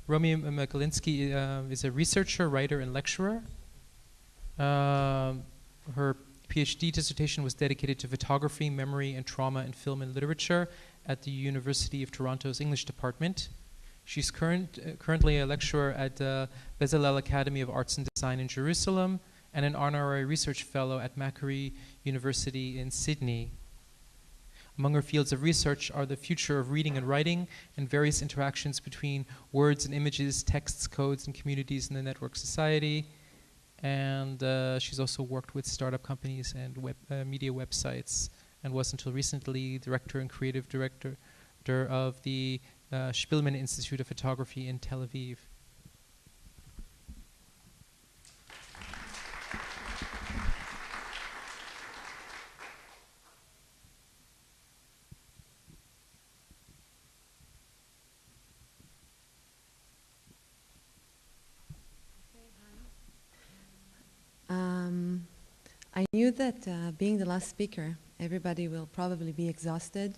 Romi Mikulinsky is a researcher, writer, and lecturer. Her PhD dissertation was dedicated to photography, memory, and trauma in film and literature at the University of Toronto's English department. She's currently a lecturer at the Bezalel Academy of Arts and Design in Jerusalem and an honorary research fellow at Macquarie University in Sydney. Among her fields of research are the future of reading and writing and various interactions between words and images, texts, codes, and communities in the network society. And she's also worked with startup companies and media websites, and was until recently director and creative director of the Spielman Institute of Photography in Tel Aviv. I knew that being the last speaker, everybody will probably be exhausted.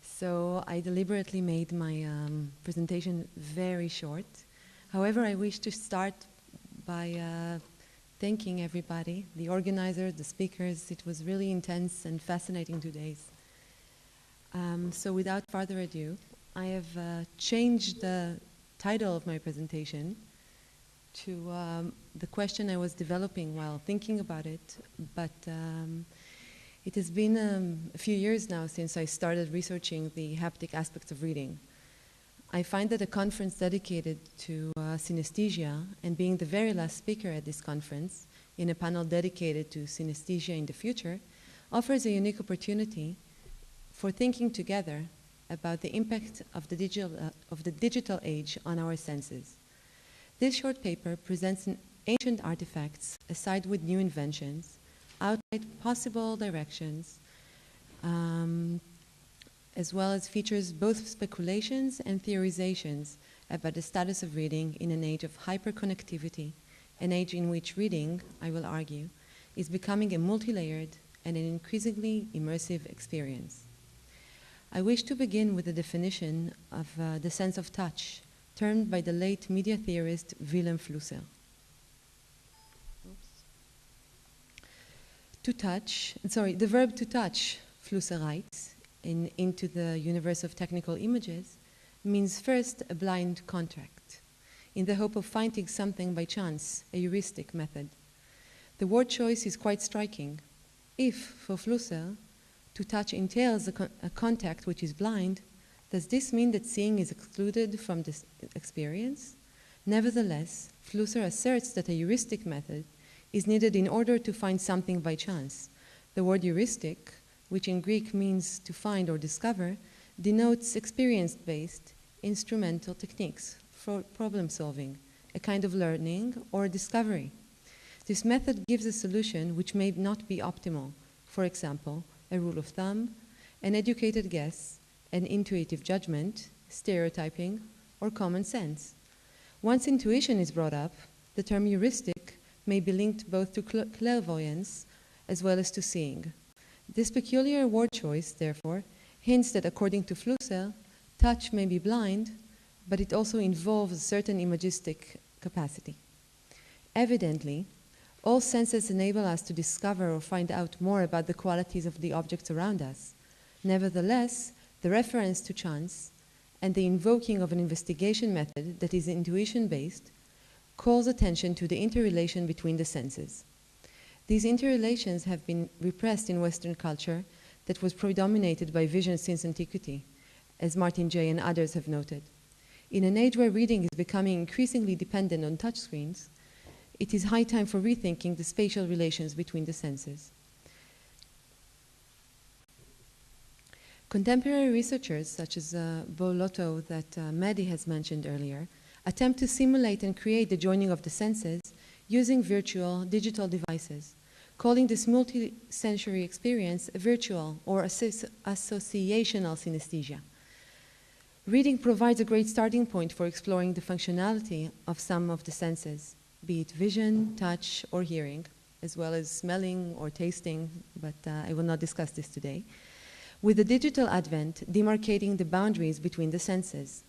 So I deliberately made my presentation very short. However, I wish to start by thanking everybody, the organizers, the speakers. It was really intense and fascinating 2 days. So without further ado, I have changed the title of my presentation to the question I was developing while thinking about it, but it has been a few years now since I started researching the haptic aspects of reading. I find that a conference dedicated to synesthesia, and being the very last speaker at this conference in a panel dedicated to synesthesia in the future, offers a unique opportunity for thinking together about the impact of the digital age on our senses. This short paper presents ancient artifacts aside with new inventions, outline possible directions, as well as features both speculations and theorizations about the status of reading in an age of hyperconnectivity, an age in which reading, I will argue, is becoming a multi-layered and an increasingly immersive experience. I wish to begin with a definition of the sense of touch, termed by the late media theorist Willem Flusser. The verb to touch, Flusser writes, into the universe of technical images, means first a blind contact, in the hope of finding something by chance, a heuristic method. The word choice is quite striking. If, for Flusser, to touch entails a contact which is blind, does this mean that seeing is excluded from this experience? Nevertheless, Flusser asserts that a heuristic method is needed in order to find something by chance. The word heuristic, which in Greek means to find or discover, denotes experience-based instrumental techniques for problem solving, a kind of learning or discovery. This method gives a solution which may not be optimal. For example, a rule of thumb, an educated guess, an intuitive judgment, stereotyping, or common sense. Once intuition is brought up, the term heuristic may be linked both to clairvoyance as well as to seeing. This peculiar word choice, therefore, hints that according to Flusser, touch may be blind, but it also involves a certain imagistic capacity. Evidently, all senses enable us to discover or find out more about the qualities of the objects around us. Nevertheless, the reference to chance and the invoking of an investigation method that is intuition-based calls attention to the interrelation between the senses. These interrelations have been repressed in Western culture that was predominated by vision since antiquity, as Martin Jay and others have noted. In an age where reading is becoming increasingly dependent on touchscreens, it is high time for rethinking the spatial relations between the senses. Contemporary researchers, such as Bo Lotto that Mehdi has mentioned earlier, attempt to simulate and create the joining of the senses using virtual digital devices, calling this multi-sensory experience a virtual or associational synesthesia. Reading provides a great starting point for exploring the functionality of some of the senses, be it vision, touch, or hearing, as well as smelling or tasting, but I will not discuss this today, with the digital advent demarcating the boundaries between the senses.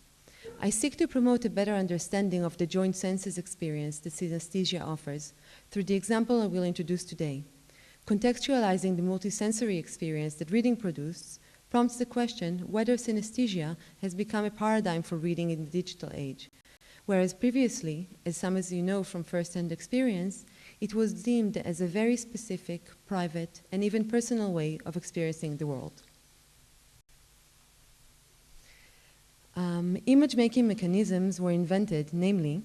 I seek to promote a better understanding of the joint senses experience that synesthesia offers through the example I will introduce today. Contextualizing the multisensory experience that reading produces prompts the question whether synesthesia has become a paradigm for reading in the digital age, whereas previously, as some of you know from first-hand experience, it was deemed as a very specific, private, and even personal way of experiencing the world. Image-making mechanisms were invented, namely,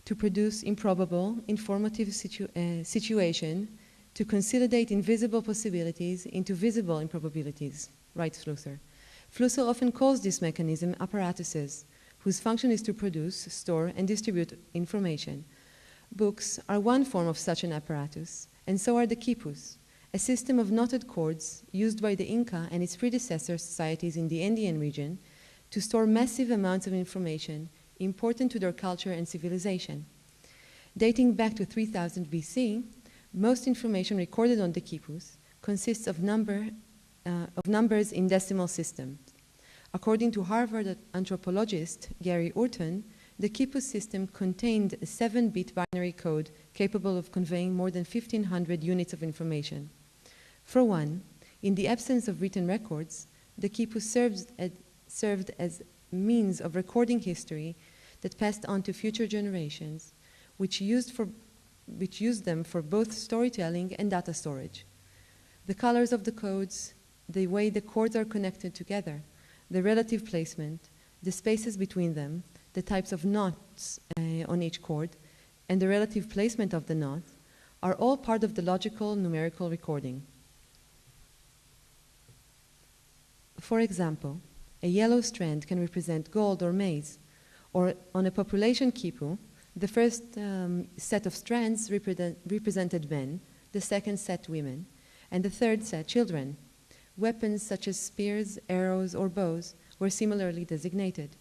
to produce improbable, informative situation, to consolidate invisible possibilities into visible improbabilities, writes Flusser. Flusser often calls this mechanism apparatuses, whose function is to produce, store, and distribute information. Books are one form of such an apparatus, and so are the quipus, a system of knotted cords used by the Inca and its predecessor societies in the Andean region to store massive amounts of information important to their culture and civilization. Dating back to 3000 BC, most information recorded on the quipus consists of numbers in decimal systems. According to Harvard anthropologist Gary Orton, the quipus system contained a 7-bit binary code capable of conveying more than 1,500 units of information. For one, in the absence of written records, the quipus served as means of recording history that passed on to future generations, which used them for both storytelling and data storage. The colors of the codes, the way the chords are connected together, the relative placement, the spaces between them, the types of knots on each chord, and the relative placement of the knot are all part of the logical numerical recording. For example, a yellow strand can represent gold or maize, or on a population quipu, the first set of strands represented men, the second set women, and the third set children. Weapons such as spears, arrows, or bows were similarly designated.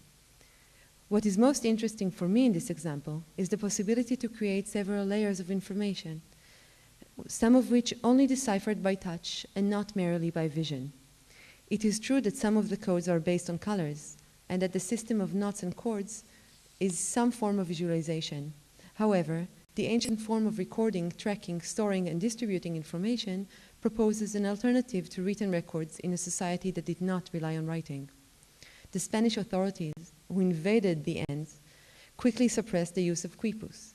What is most interesting for me in this example is the possibility to create several layers of information, some of which only deciphered by touch and not merely by vision. It is true that some of the codes are based on colors, and that the system of knots and chords is some form of visualization. However, the ancient form of recording, tracking, storing, and distributing information proposes an alternative to written records in a society that did not rely on writing. The Spanish authorities, who invaded the Andes, quickly suppressed the use of quipus,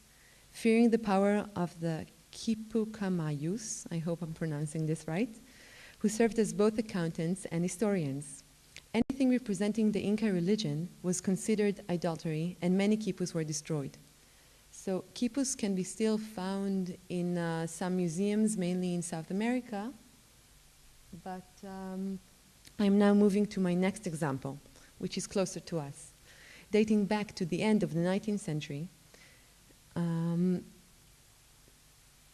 fearing the power of the quipucamayus, I hope I'm pronouncing this right, who served as both accountants and historians. Anything representing the Inca religion was considered idolatry, and many quipus were destroyed. So quipus can be still found in some museums, mainly in South America, but I'm now moving to my next example, which is closer to us. Dating back to the end of the 19th century,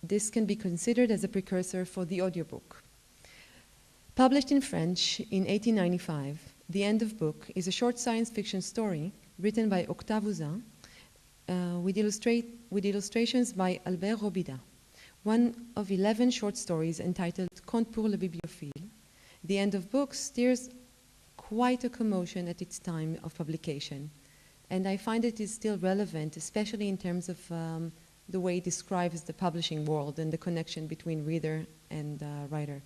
this can be considered as a precursor for the audiobook. Published in French in 1895, The End of Book is a short science fiction story written by Octave Ouzin with illustrations by Albert Robida, one of 11 short stories entitled Contes pour le bibliophile. The End of Book stirs quite a commotion at its time of publication, and I find it is still relevant, especially in terms of the way it describes the publishing world and the connection between reader and writer.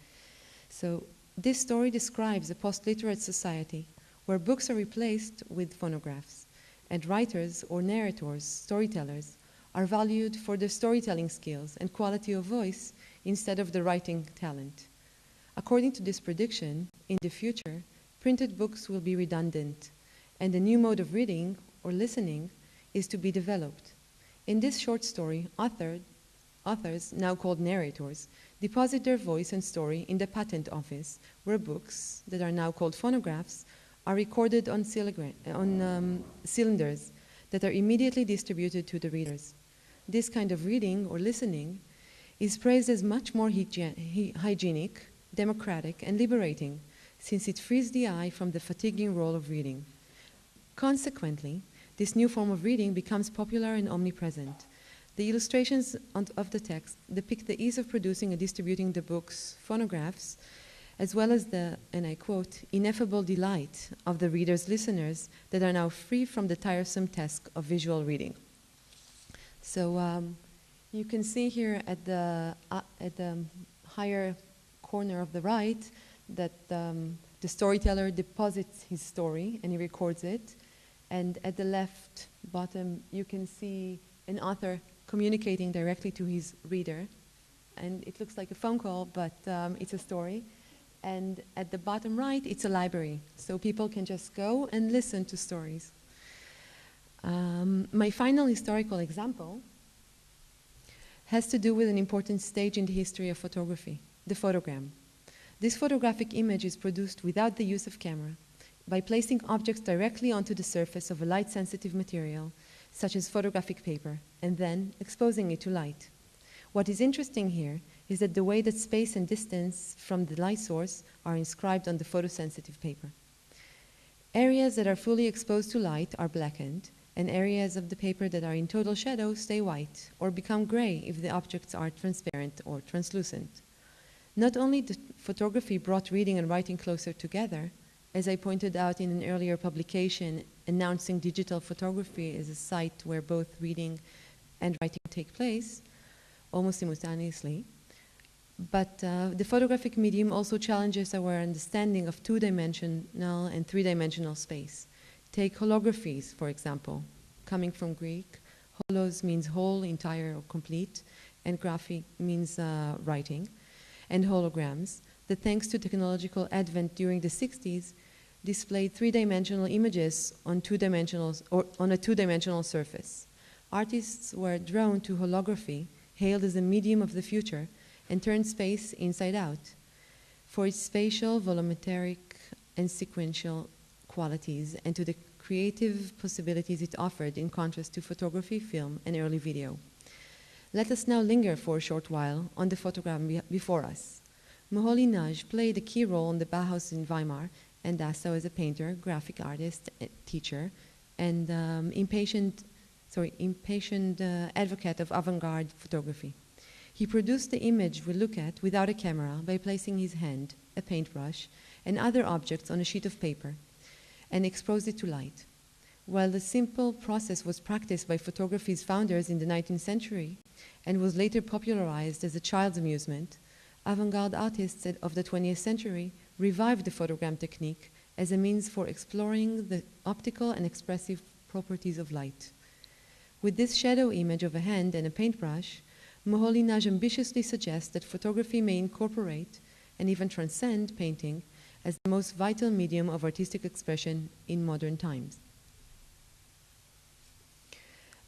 So this story describes a post-literate society where books are replaced with phonographs, and writers or narrators, storytellers, are valued for their storytelling skills and quality of voice instead of the writing talent. According to this prediction, in the future, printed books will be redundant, and a new mode of reading or listening is to be developed. In this short story, authors, now called narrators, deposit their voice and story in the patent office, where books, that are now called phonographs, are recorded on cylinders that are immediately distributed to the readers. This kind of reading or listening is praised as much more hygienic, democratic, and liberating, since it frees the eye from the fatiguing role of reading. Consequently, this new form of reading becomes popular and omnipresent. The illustrations of the text depict the ease of producing and distributing the book's phonographs as well as the, and I quote, ineffable delight of the reader's listeners that are now free from the tiresome task of visual reading. So you can see here at the higher corner of the right that the storyteller deposits his story and he records it. And at the left bottom, you can see an author communicating directly to his reader. And it looks like a phone call, but it's a story. And at the bottom right, it's a library. So people can just go and listen to stories. My final historical example has to do with an important stage in the history of photography, the photogram. This photographic image is produced without the use of camera, by placing objects directly onto the surface of a light-sensitive material, such as photographic paper, and then exposing it to light. What is interesting here is that the way that space and distance from the light source are inscribed on the photosensitive paper. Areas that are fully exposed to light are blackened, and areas of the paper that are in total shadow stay white or become gray if the objects are transparent or translucent. Not only the photography brought reading and writing closer together, as I pointed out in an earlier publication announcing digital photography as a site where both reading and writing take place, almost simultaneously, but the photographic medium also challenges our understanding of two-dimensional and three-dimensional space. Take holographies, for example, coming from Greek. Holos means whole, entire, or complete, and graphy means writing, and holograms, that thanks to technological advent during the 60s, displayed three-dimensional images on a two-dimensional surface. Artists were drawn to holography, hailed as a medium of the future, and turned space inside out for its spatial, volumetric, and sequential qualities, and to the creative possibilities it offered in contrast to photography, film, and early video. Let us now linger for a short while on the photogram before us. Mikulinsky played a key role in the Bauhaus in Weimar, and Dasso as a painter, graphic artist, teacher, and impatient advocate of avant-garde photography. He produced the image we look at without a camera by placing his hand, a paintbrush, and other objects on a sheet of paper, and exposed it to light. While the simple process was practiced by photography's founders in the 19th century and was later popularized as a child's amusement, avant-garde artists of the 20th century revived the photogram technique as a means for exploring the optical and expressive properties of light. With this shadow image of a hand and a paintbrush, Mikulinsky ambitiously suggests that photography may incorporate and even transcend painting as the most vital medium of artistic expression in modern times.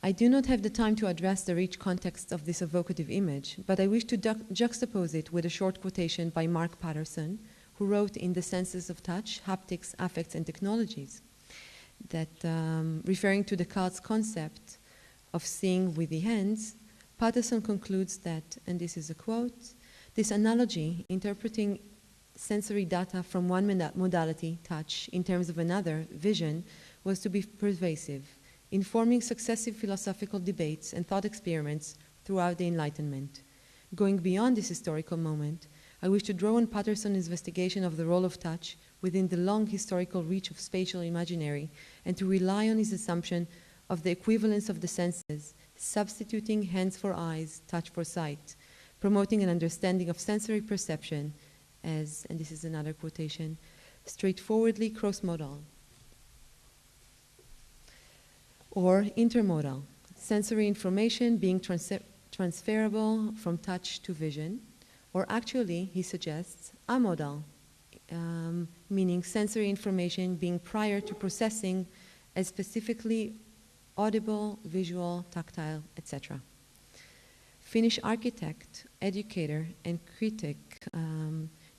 I do not have the time to address the rich context of this evocative image, but I wish to juxtapose it with a short quotation by Mark Patterson, who wrote in The Senses of Touch, Haptics, Affects, and Technologies, that referring to Descartes' concept of seeing with the hands, Patterson concludes that, and this is a quote, this analogy, interpreting sensory data from one modality, touch, in terms of another, vision, was to be pervasive, informing successive philosophical debates and thought experiments throughout the Enlightenment. Going beyond this historical moment, I wish to draw on Patterson's investigation of the role of touch within the long historical reach of spatial imaginary, and to rely on his assumption of the equivalence of the senses, substituting hands for eyes, touch for sight, promoting an understanding of sensory perception as, and this is another quotation, straightforwardly cross-modal, or intermodal, sensory information being transferable from touch to vision, or actually, he suggests, amodal, meaning sensory information being prior to processing as specifically audible, visual, tactile, etc. Finnish architect, educator, and critic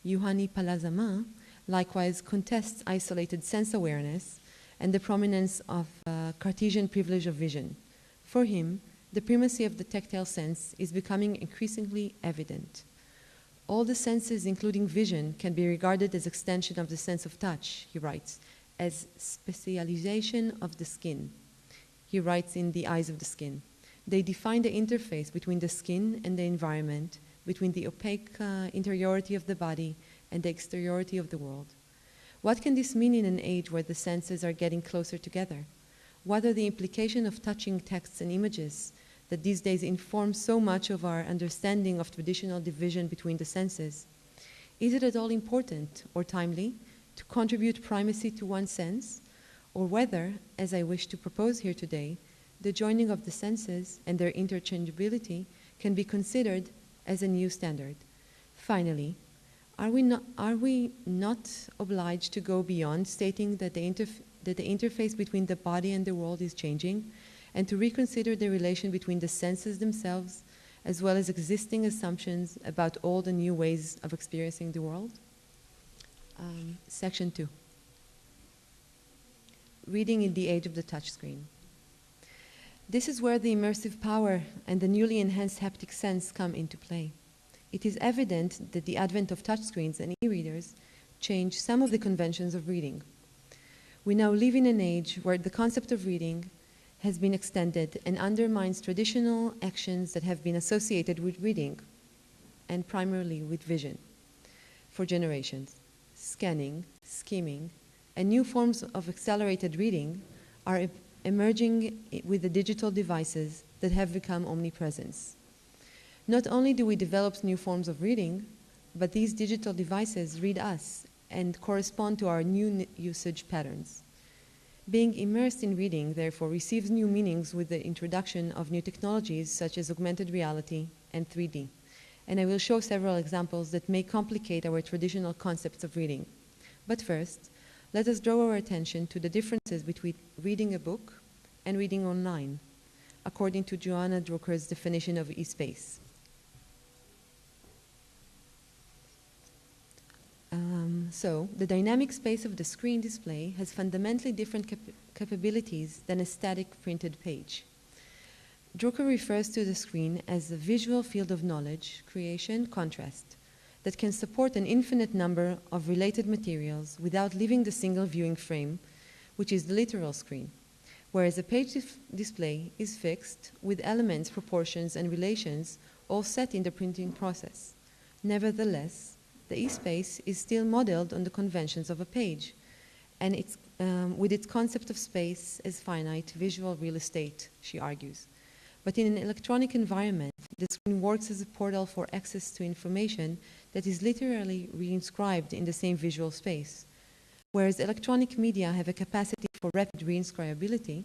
Juhani Palazama likewise contests isolated sense awareness and the prominence of Cartesian privilege of vision. For him, the primacy of the tactile sense is becoming increasingly evident. All the senses, including vision, can be regarded as extension of the sense of touch, he writes, as specialization of the skin. He writes in The Eyes of the Skin. They define the interface between the skin and the environment, between the opaque interiority of the body and the exteriority of the world. What can this mean in an age where the senses are getting closer together? What are the implications of touching texts and images that these days inform so much of our understanding of traditional division between the senses? Is it at all important or timely to contribute primacy to one sense, or whether, as I wish to propose here today, the joining of the senses and their interchangeability can be considered as a new standard? Finally, are we not obliged to go beyond stating that the interface between the body and the world is changing, and to reconsider the relation between the senses themselves, as well as existing assumptions about old and new ways of experiencing the world? Section 2. Reading in the age of the touchscreen. This is where the immersive power and the newly enhanced haptic sense come into play. It is evident that the advent of touchscreens and e-readers changed some of the conventions of reading. We now live in an age where the concept of reading has been extended and undermines traditional actions that have been associated with reading, and primarily with vision, for generations. Scanning, skimming, and new forms of accelerated reading are emerging with the digital devices that have become omnipresent. Not only do we develop new forms of reading, but these digital devices read us and correspond to our new usage patterns. Being immersed in reading, therefore, receives new meanings with the introduction of new technologies such as augmented reality and 3D. And I will show several examples that may complicate our traditional concepts of reading. But first, let us draw our attention to the differences between reading a book and reading online, according to Joanna Drucker's definition of e-space. So, the dynamic space of the screen display has fundamentally different capabilities than a static printed page. Drucker refers to the screen as a visual field of knowledge, creation, contrast, that can support an infinite number of related materials without leaving the single viewing frame, which is the literal screen, whereas a page display is fixed with elements, proportions, and relations all set in the printing process. Nevertheless, the e-space is still modeled on the conventions of a page, and it's, with its concept of space as finite visual real estate, she argues. But in an electronic environment, the screen works as a portal for access to information that is literally reinscribed in the same visual space. Whereas electronic media have a capacity for rapid reinscribability,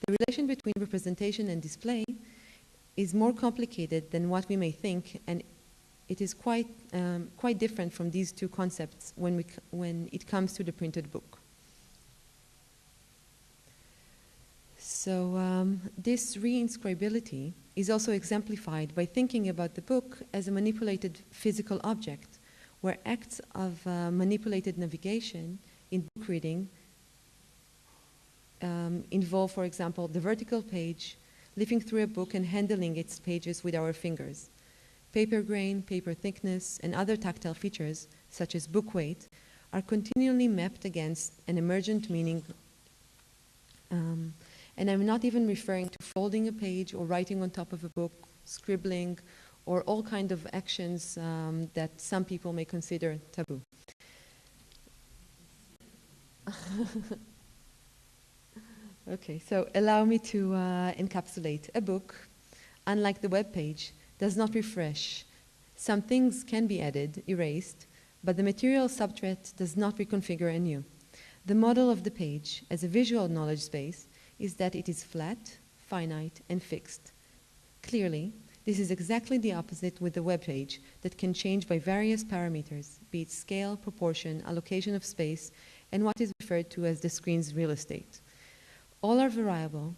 the relation between representation and display is more complicated than what we may think, and it is quite different from these two concepts when it comes to the printed book. So this reinscribability is also exemplified by thinking about the book as a manipulated physical object, where acts of manipulated navigation in book reading involve, for example, the vertical page, leafing through a book and handling its pages with our fingers. Paper grain, paper thickness, and other tactile features, such as book weight, are continually mapped against an emergent meaning. And I'm not even referring to folding a page or writing on top of a book, scribbling, or all kinds of actions that some people may consider taboo. Okay, so allow me to encapsulate. A book, unlike the web page, does not refresh. Some things can be added, erased, but the material substrate does not reconfigure anew. The model of the page as a visual knowledge space is that it is flat, finite, and fixed. Clearly, this is exactly the opposite with the web page that can change by various parameters, be it scale, proportion, allocation of space, and what is referred to as the screen's real estate. All are variable.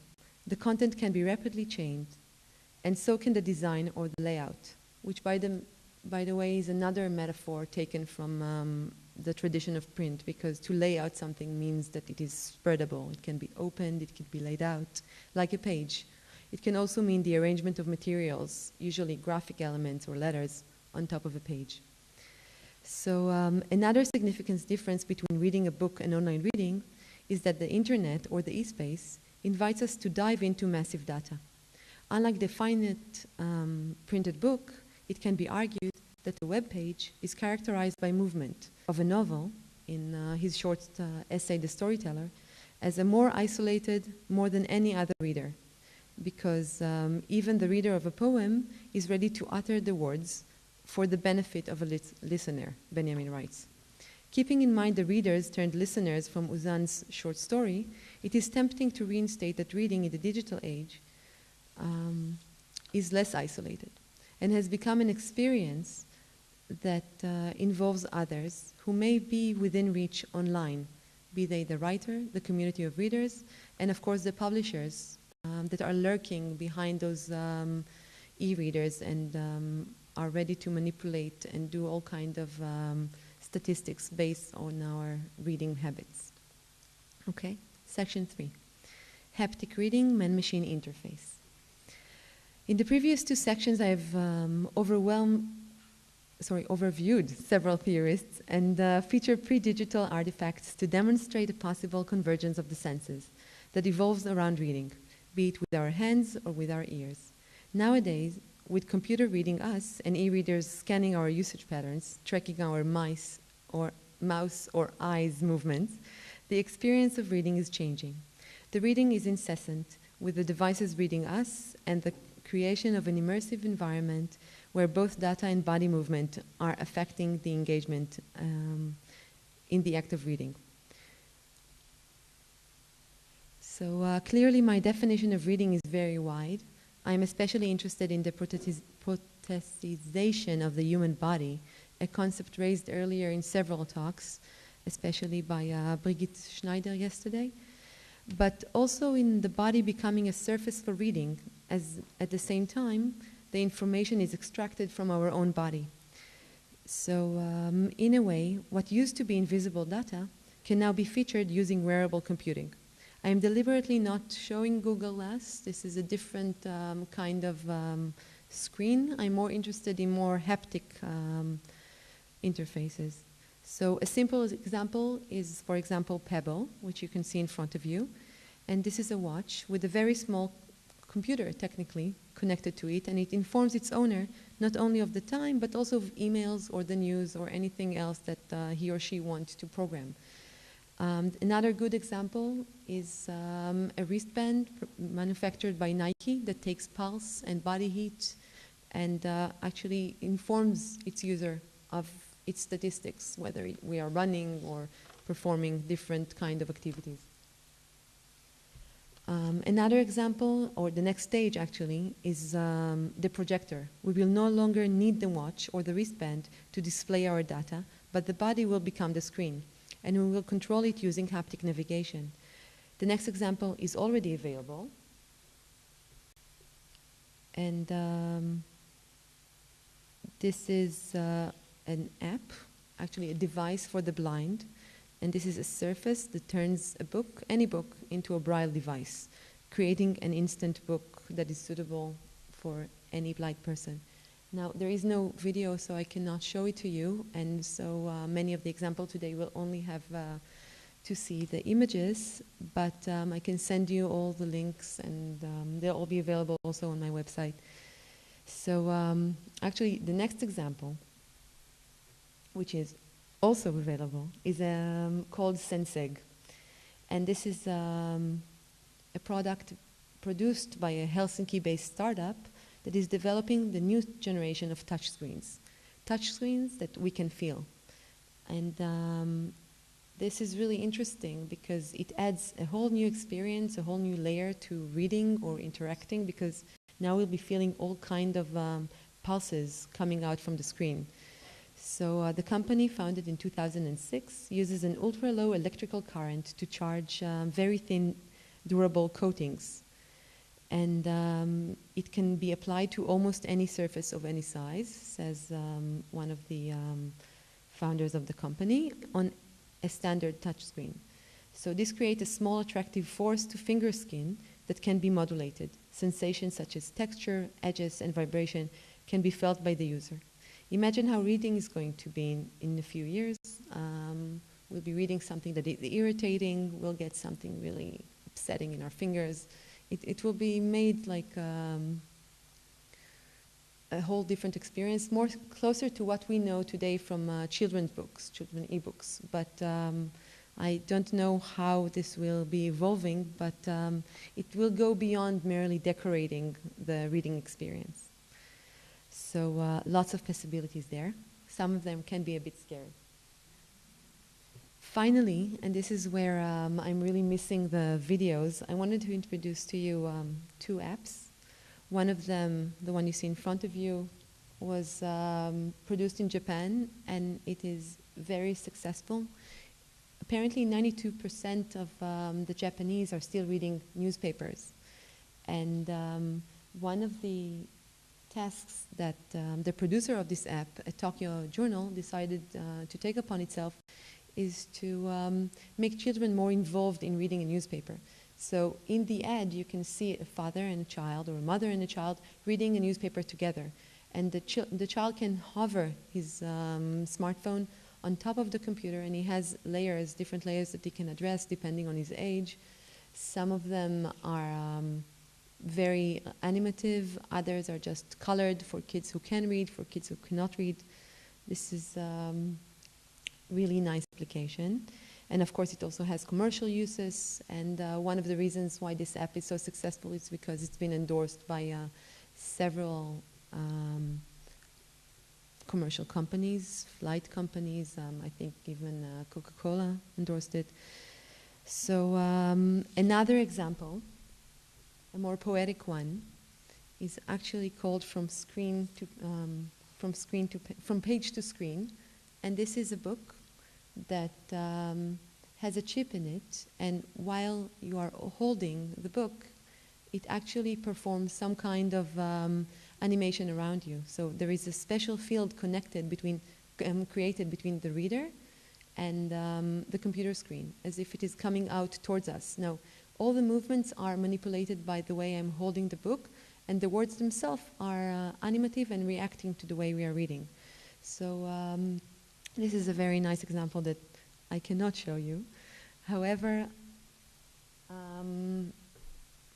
The content can be rapidly changed, and so can the design or the layout, which by the way is another metaphor taken from the tradition of print, because to lay out something means that it is spreadable. It can be opened, it can be laid out, like a page. It can also mean the arrangement of materials, usually graphic elements or letters, on top of a page. So another significant difference between reading a book and online reading is that the internet or the e-space invites us to dive into massive data. Unlike the finite printed book, it can be argued that a web page is characterized by movement of a novel, in his short essay, The Storyteller, as a more isolated, more than any other reader, because even the reader of a poem is ready to utter the words for the benefit of a listener, Benjamin writes. Keeping in mind the readers turned listeners from Uzan's short story, it is tempting to reinstate that reading in the digital age is less isolated and has become an experience that involves others who may be within reach online, be they the writer, the community of readers, and of course the publishers that are lurking behind those e-readers and are ready to manipulate and do all kind of statistics based on our reading habits. Okay, section 3. Haptic reading, man-machine interface. In the previous two sections, I've overviewed several theorists and featured pre-digital artifacts to demonstrate a possible convergence of the senses that evolves around reading, be it with our hands or with our ears. Nowadays, with computer reading us and e-readers scanning our usage patterns, tracking our mouse or eyes movements, the experience of reading is changing. The reading is incessant, with the devices reading us and the creation of an immersive environment where both data and body movement are affecting the engagement in the act of reading. So clearly my definition of reading is very wide. I'm especially interested in the prosthesization of the human body, a concept raised earlier in several talks, especially by Brigitte Schneider yesterday, but also in the body becoming a surface for reading, as at the same time, the information is extracted from our own body. So in a way, what used to be invisible data can now be featured using wearable computing. I am deliberately not showing Google Glass. This is a different kind of screen. I'm more interested in more haptic interfaces. So a simple example is, for example, Pebble, which you can see in front of you. And this is a watch with a very small computer, technically, connected to it, and it informs its owner not only of the time, but also of emails or the news or anything else that he or she wants to program. Another good example is a wristband manufactured by Nike that takes pulse and body heat and actually informs its user of its statistics, whether we are running or performing different kind of activities. Another example, or the next stage actually, is the projector. We will no longer need the watch or the wristband to display our data, but the body will become the screen, and we will control it using haptic navigation. The next example is already available, and this is an app, actually a device for the blind. And this is a surface that turns a book, any book, into a braille device, creating an instant book that is suitable for any blind person. Now, there is no video, so I cannot show it to you, and so many of the examples today will only have to see the images, but I can send you all the links, and they'll all be available also on my website. So actually, the next example, which is also available, is called Senseg. And this is a product produced by a Helsinki-based startup that is developing the new generation of touchscreens that we can feel. And this is really interesting because it adds a whole new experience, a whole new layer to reading or interacting, because now we'll be feeling all kind of pulses coming out from the screen. So the company, founded in 2006, uses an ultra-low electrical current to charge very thin, durable coatings. And it can be applied to almost any surface of any size, says one of the founders of the company, on a standard touchscreen. So this creates a small attractive force to finger skin that can be modulated. Sensations such as texture, edges, and vibration can be felt by the user. Imagine how reading is going to be in a few years. We'll be reading something that is irritating, we'll get something really upsetting in our fingers. It will be made like a whole different experience, more closer to what we know today from children's books, children ebooks. But I don't know how this will be evolving, but it will go beyond merely decorating the reading experience. So lots of possibilities there. Some of them can be a bit scary. Finally, and this is where I'm really missing the videos, I wanted to introduce to you 2 apps. One of them, the one you see in front of you, was produced in Japan, and it is very successful. Apparently 92% of the Japanese are still reading newspapers. And one of the tasks that the producer of this app, a Tokyo journal, decided to take upon itself is to make children more involved in reading a newspaper. So in the ad, you can see a father and a child, or a mother and a child, reading a newspaper together. And the child can hover his smartphone on top of the computer, and he has layers, different layers that he can address depending on his age. Some of them are very animative, others are just colored for kids who can read, for kids who cannot read. This is really nice application. And of course, it also has commercial uses. And one of the reasons why this app is so successful is because it's been endorsed by several commercial companies, flight companies. I think even Coca-Cola endorsed it. So another example, a more poetic one, is actually called from page to screen. And this is a book that has a chip in it, and while you are holding the book, it actually performs some kind of animation around you. So there is a special field created between the reader and the computer screen, as if it is coming out towards us. Now, all the movements are manipulated by the way I'm holding the book, and the words themselves are animative and reacting to the way we are reading. So this is a very nice example that I cannot show you. However,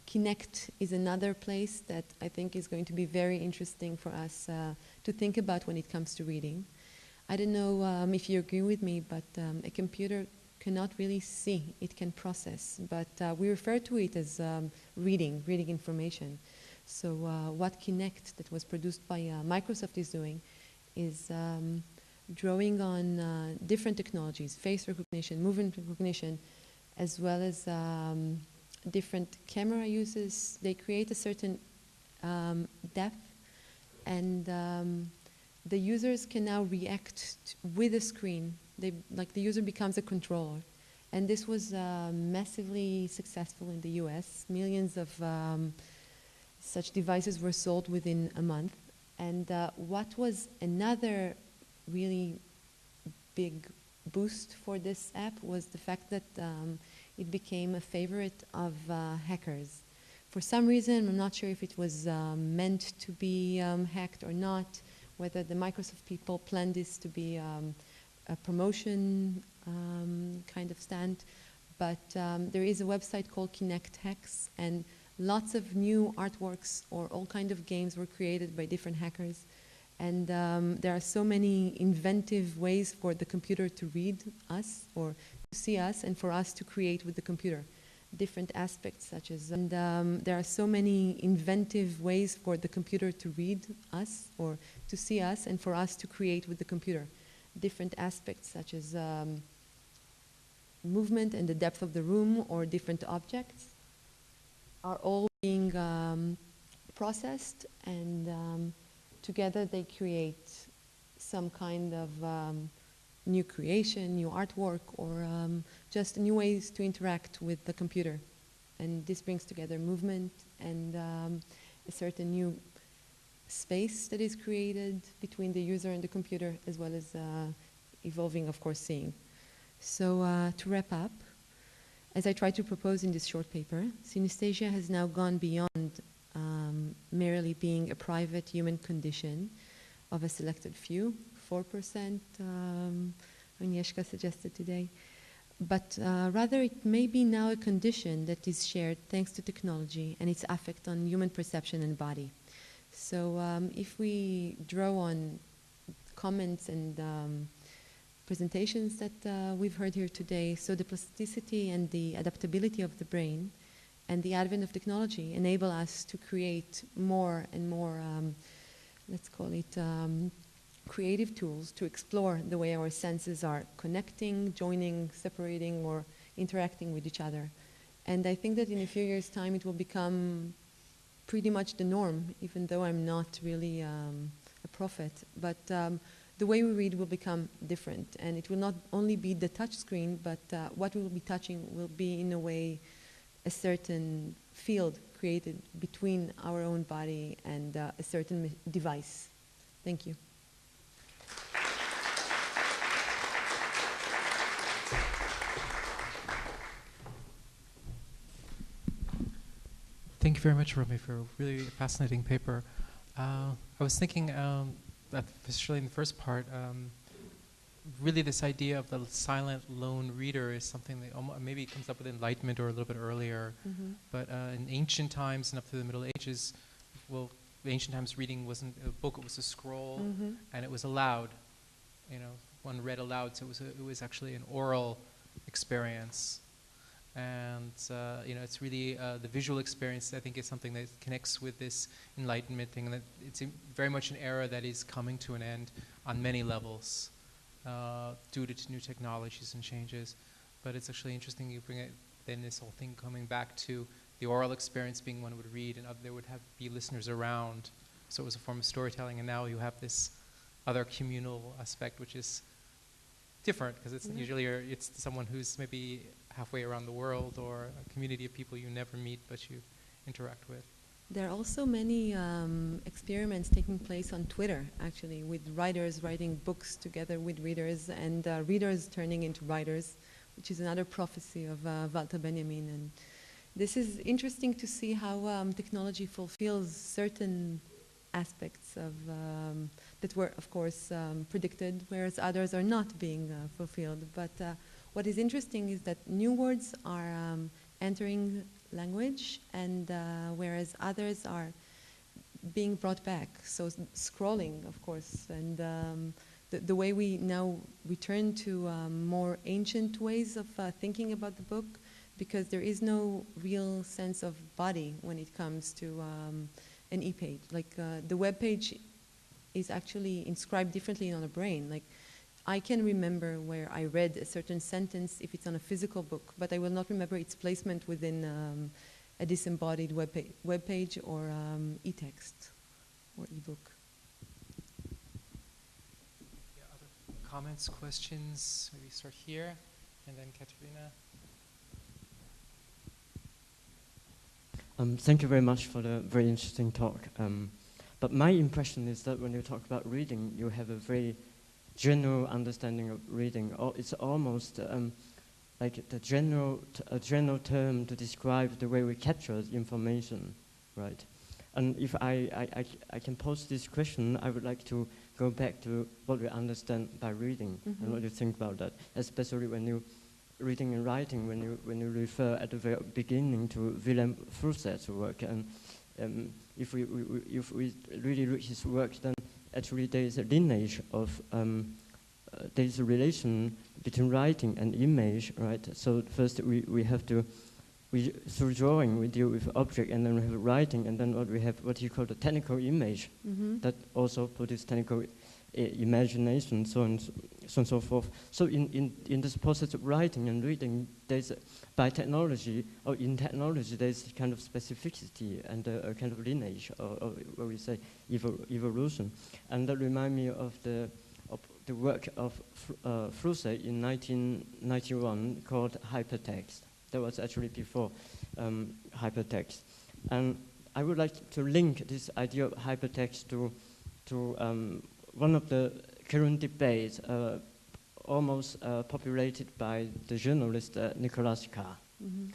Kinect is another place that I think is going to be very interesting for us to think about when it comes to reading. I don't know if you agree with me, but a computer cannot really see, it can process, but we refer to it as reading information. So what Kinect, that was produced by Microsoft, is doing is drawing on different technologies, face recognition, movement recognition, as well as different camera uses. They create a certain depth, and the users can now react with the screen. Like the user becomes a controller. And this was massively successful in the US. Millions of such devices were sold within a month. And what was another really big boost for this app was the fact that it became a favorite of hackers. For some reason, I'm not sure if it was meant to be hacked or not, whether the Microsoft people planned this to be a promotion kind of stand, but there is a website called Kinect Hacks, and lots of new artworks or all kinds of games were created by different hackers. And there are so many inventive ways for the computer to read us or to see us, and for us to create with the computer. Different aspects such as, and there are so many inventive ways for the computer to read us or to see us, and for us to create with the computer. Different aspects such as movement and the depth of the room or different objects are all being processed, and together they create some kind of new creation, new artwork, or just new ways to interact with the computer. And this brings together movement and a certain new space that is created between the user and the computer, as well as evolving, of course, seeing. So to wrap up, as I try to propose in this short paper, synesthesia has now gone beyond merely being a private human condition of a selected few, 4%, Agnieszka suggested today, but rather it may be now a condition that is shared thanks to technology and its effect on human perception and body. So if we draw on comments and presentations that we've heard here today, so the plasticity and the adaptability of the brain and the advent of technology enable us to create more and more, let's call it, creative tools to explore the way our senses are connecting, joining, separating, or interacting with each other. And I think that in a few years' time it will become pretty much the norm, even though I'm not really a prophet. But the way we read will become different, and it will not only be the touch screen, but what we will be touching will be, in a way, a certain field created between our own body and a certain device. Thank you. Thank you very much, Romi, for a really fascinating paper. I was thinking that, especially in the first part, really this idea of the silent lone reader is something that maybe comes up with Enlightenment or a little bit earlier. Mm-hmm. But in ancient times and up through the Middle Ages, well, the ancient times reading wasn't a book; it was a scroll, Mm-hmm. and it was aloud. You know, one read aloud, so it was actually an oral experience. And you know, it's really the visual experience, I think, is something that connects with this Enlightenment thing, and that it's very much an era that is coming to an end on many levels due to new technologies and changes. But it's actually interesting you bring it, then this whole thing coming back to the oral experience being one would read, and there would be listeners around. So it was a form of storytelling, and now you have this other communal aspect, which is different, because it's usually it's someone who's maybe halfway around the world, or a community of people you never meet but you interact with. There are also many experiments taking place on Twitter, actually, with writers writing books together with readers, and readers turning into writers, which is another prophecy of Walter Benjamin. And this is interesting to see how technology fulfills certain aspects of that were, of course, predicted, whereas others are not being fulfilled. But what is interesting is that new words are entering language, and whereas others are being brought back. So scrolling, of course, and the way we now return to more ancient ways of thinking about the book, because there is no real sense of body when it comes to an e-page. Like the web page is actually inscribed differently on a brain. Like I can remember where I read a certain sentence if it's on a physical book, but I will not remember its placement within a disembodied web page or e-text or e-book. Yeah, other comments, questions? Maybe start here, and then Katerina. Thank you very much for the very interesting talk. But my impression is that when you talk about reading, you have a very general understanding of reading. It's almost like a general term to describe the way we capture information, right? And if I can pose this question, I would like to go back to what we understand by reading, Mm-hmm. and what you think about that, especially when you reading and writing, when you refer at the very beginning to Willem Flusser's work, and if we really read his work, then actually there is a lineage of there is a relation between writing and image, right? So first we have to through drawing we deal with object, and then we have writing, and then we have what you call the technical image, Mm-hmm. that also produces technical imagination, so on and so forth. So in this process of writing and reading, there's by technology, or in technology, there's kind of specificity and a kind of lineage, or what we say evolution. And that reminds me of the work of Flusser in 1991 called Hypertext. That was actually before Hypertext. And I would like to link this idea of hypertext to one of the current debates, almost populated by the journalist Nicolas Carr, Mm-hmm.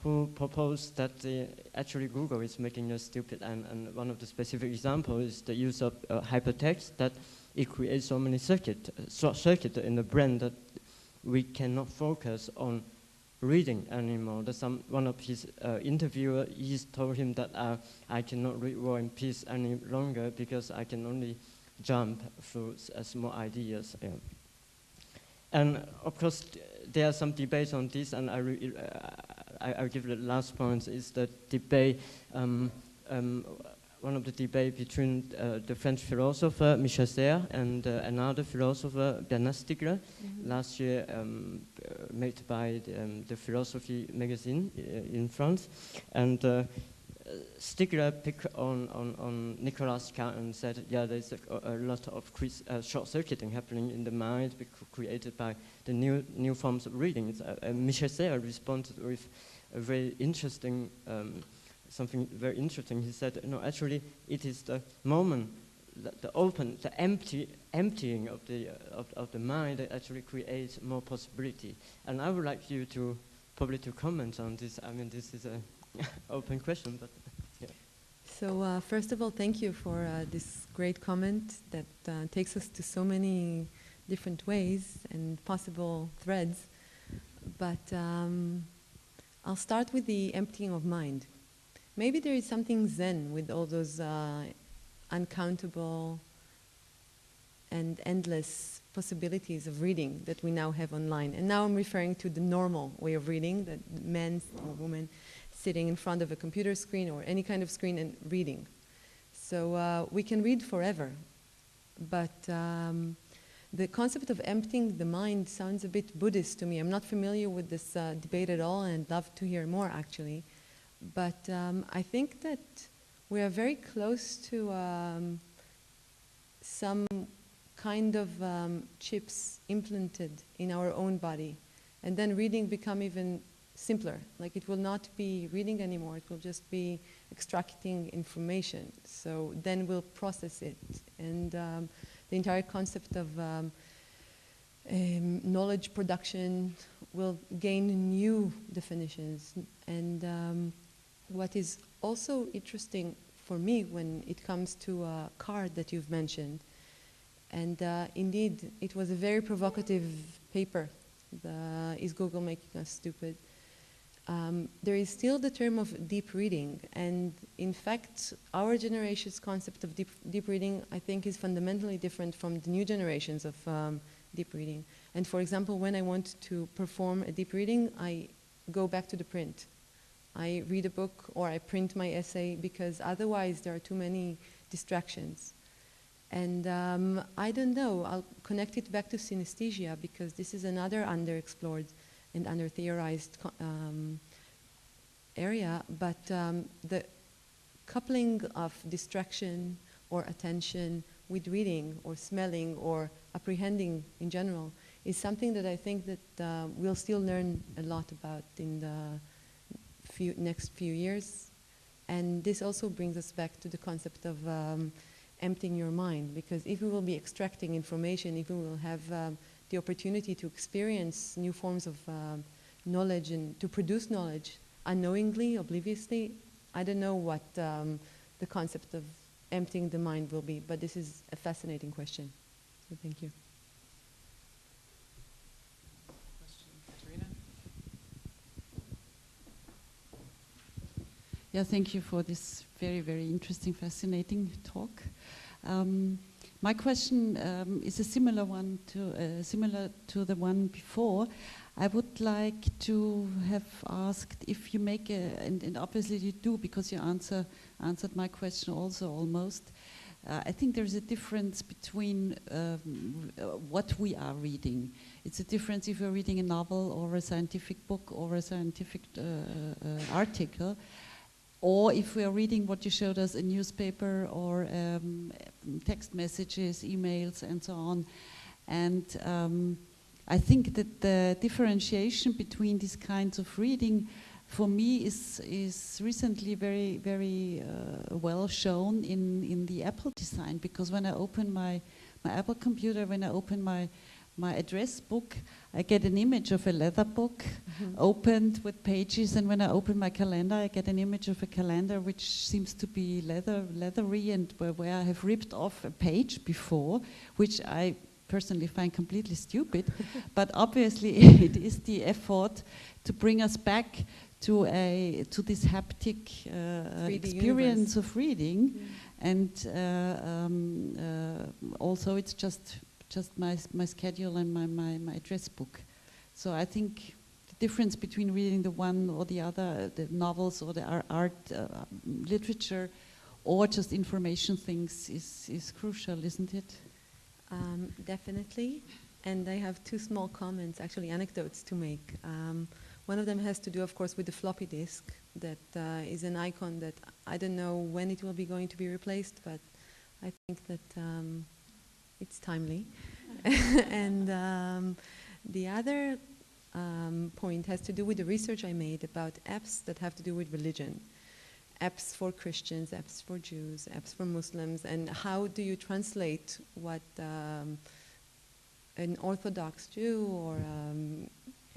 who proposed that actually Google is making us stupid, and one of the specific examples is the use of hypertext, that it creates so many short circuits in the brain that we cannot focus on reading anymore. One of his interviewers, he told him that I cannot read War and Peace any longer because I can only jump through small ideas. Yeah. And of course, there are some debates on this, and I'll give the last point, is the debate, one of the debate between the French philosopher Michel Serres and another philosopher, Bernard Stiegler, last year made by the Philosophy magazine in France. And Stiegler picked on Nicolas Kant and said, yeah, there's a lot of short-circuiting happening in the mind created by the new forms of reading. Michel Serres responded with a very interesting, something very interesting. He said, no, actually, it is the moment, the emptying of the mind that actually creates more possibility. And I would like you to probably to comment on this. I mean, this is a open question, but yeah. So first of all, thank you for this great comment that takes us to so many different ways and possible threads. But I'll start with the emptying of mind. Maybe there is something Zen with all those uncountable and endless possibilities of reading that we now have online. And now I'm referring to the normal way of reading, that men or women sitting in front of a computer screen or any kind of screen and reading. So we can read forever, but the concept of emptying the mind sounds a bit Buddhist to me. I'm not familiar with this debate at all, and I'd love to hear more actually. But I think that we are very close to some kind of chips implanted in our own body, and then reading become even simpler. Like it will not be reading anymore, it will just be extracting information. So then we'll process it. And the entire concept of knowledge production will gain new definitions. And what is also interesting for me when it comes to a card that you've mentioned, and indeed it was a very provocative paper, Is Google Making Us Stupid? There is still the term of deep reading, and in fact our generation's concept of deep reading I think is fundamentally different from the new generations of deep reading. And for example, when I want to perform a deep reading, I go back to the print. I read a book or I print my essay, because otherwise there are too many distractions. And I don't know, I'll connect it back to synesthesia, because this is another underexplored and under-theorized area, but the coupling of distraction or attention with reading or smelling or apprehending in general is something that I think that we'll still learn a lot about in the next few years. And this also brings us back to the concept of emptying your mind, because if we will be extracting information, if we will have the opportunity to experience new forms of knowledge and to produce knowledge unknowingly, obliviously, I don't know what the concept of emptying the mind will be, but this is a fascinating question. So thank you. Question, Katerina? Yeah, thank you for this very, very interesting, fascinating talk. My question is a similar one similar to the one before. I would like to have asked if you make and obviously you do, because you answered my question also almost. I think there's a difference between what we are reading. It's a difference if you're reading a novel or a scientific book or a scientific article, or if we are reading what you showed us, a newspaper or text messages, emails, and so on. And I think that the differentiation between these kinds of reading, for me, is recently very, very well shown in the Apple design. Because when I open my Apple computer, when I open my address book, I get an image of a leather book opened with pages, and when I open my calendar, I get an image of a calendar which seems to be leathery, and where I have ripped off a page before, which I personally find completely stupid, but obviously it is the effort to bring us back to this haptic 3D experience universe of reading, and also it's just my schedule and my address book. So I think the difference between reading the one or the other, the novels or the art, literature, or just information things is crucial, isn't it? Definitely. And I have two small comments, actually anecdotes to make. One of them has to do, of course, with the floppy disk. That is an icon that I don't know when it will be going to be replaced, but I think that it's timely. And the other point has to do with the research I made about apps that have to do with religion. Apps for Christians, apps for Jews, apps for Muslims, and how do you translate what an Orthodox Jew or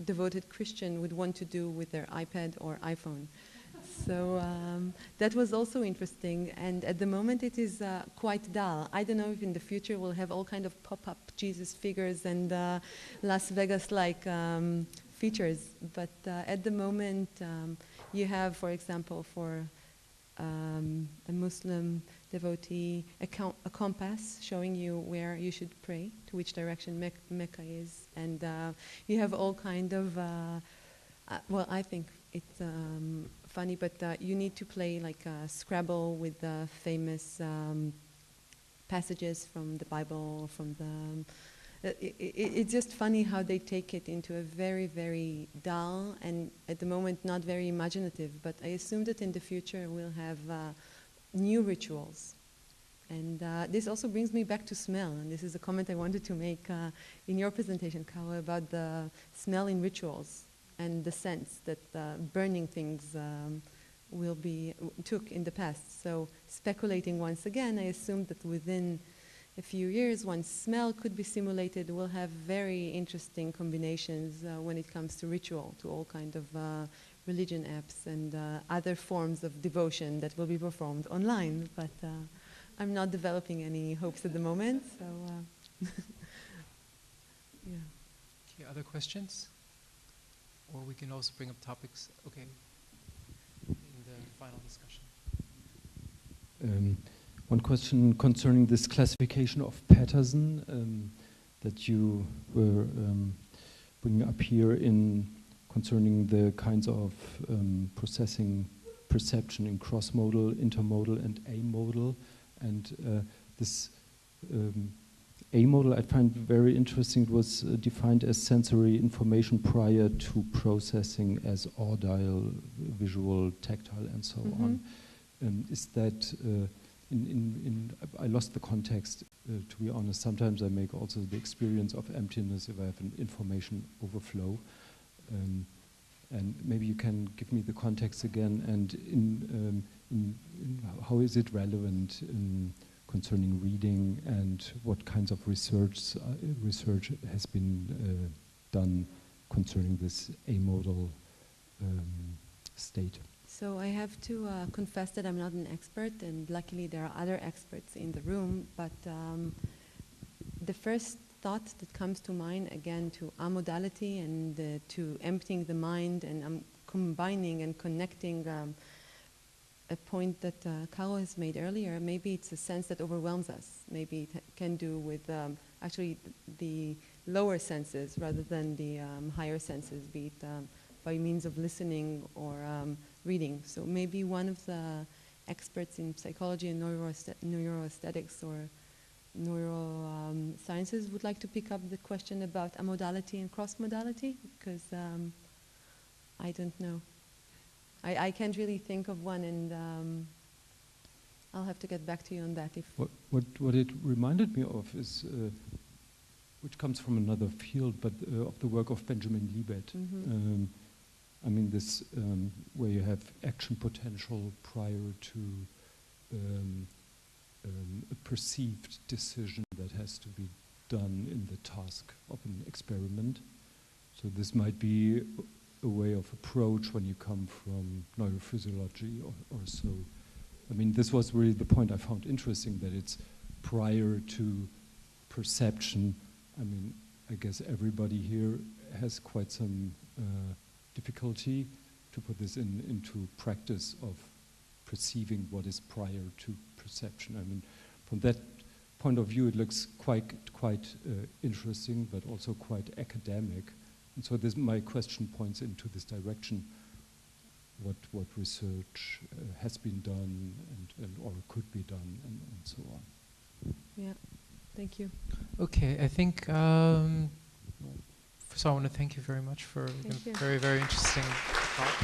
devoted Christian would want to do with their iPad or iPhone. So that was also interesting, and at the moment it is quite dull. I don't know if in the future we'll have all kind of pop-up Jesus figures and Las Vegas-like features, but at the moment you have, for example, for a Muslim devotee, a compass showing you where you should pray, to which direction Mecca is, and you have all kind of, well, I think it's funny, but you need to play like Scrabble with the famous passages from the Bible, from the... It's just funny how they take it into a very, very dull and at the moment not very imaginative, but I assume that in the future we'll have new rituals. And this also brings me back to smell, and this is a comment I wanted to make in your presentation, Caro, about the smell in rituals and the sense that burning things took in the past. So speculating once again, I assume that within a few years, once smell could be simulated, we'll have very interesting combinations when it comes to ritual, to all kind of religion apps and other forms of devotion that will be performed online. But I'm not developing any hopes at the moment, so yeah. Okay, other questions? Or we can also bring up topics, okay, in the final discussion. One question concerning this classification of Patterson that you were bringing up here in concerning the kinds of processing perception in cross-modal, intermodal, and amodal. And this amodal I find very interesting. It was defined as sensory information prior to processing as audio, visual, tactile, and so on. Is that... I lost the context, to be honest. Sometimes I make also the experience of emptiness if I have an information overflow. And maybe you can give me the context again, and in how is it relevant concerning reading, and what kinds of research has been done concerning this amodal state? So I have to confess that I'm not an expert, and luckily there are other experts in the room, but the first thought that comes to mind, again, to amodality and to emptying the mind, and I'm combining and connecting a point that Caro has made earlier. Maybe it's a sense that overwhelms us. Maybe it can do with actually the lower senses rather than the higher senses, be it by means of listening or reading. So maybe one of the experts in psychology and neuroaesthetics or neurosciences would like to pick up the question about amodality and cross-modality, because I don't know. I can't really think of one, and I'll have to get back to you on that. What it reminded me of is, which comes from another field, but of the work of Benjamin Libet. I mean, this where you have action potential prior to a perceived decision that has to be done in the task of an experiment. So this might be a way of approach when you come from neurophysiology or so. I mean, this was really the point I found interesting, that it's prior to perception I mean, I guess everybody here has quite some difficulty to put this into practice of perceiving what is prior to perception. I mean, from that point of view, it looks quite interesting, but also quite academic. And so my question points into this direction. What research has been done and or could be done and so on. Yeah, thank you. Okay, I think, first I want to thank you very much for a very, very interesting talk.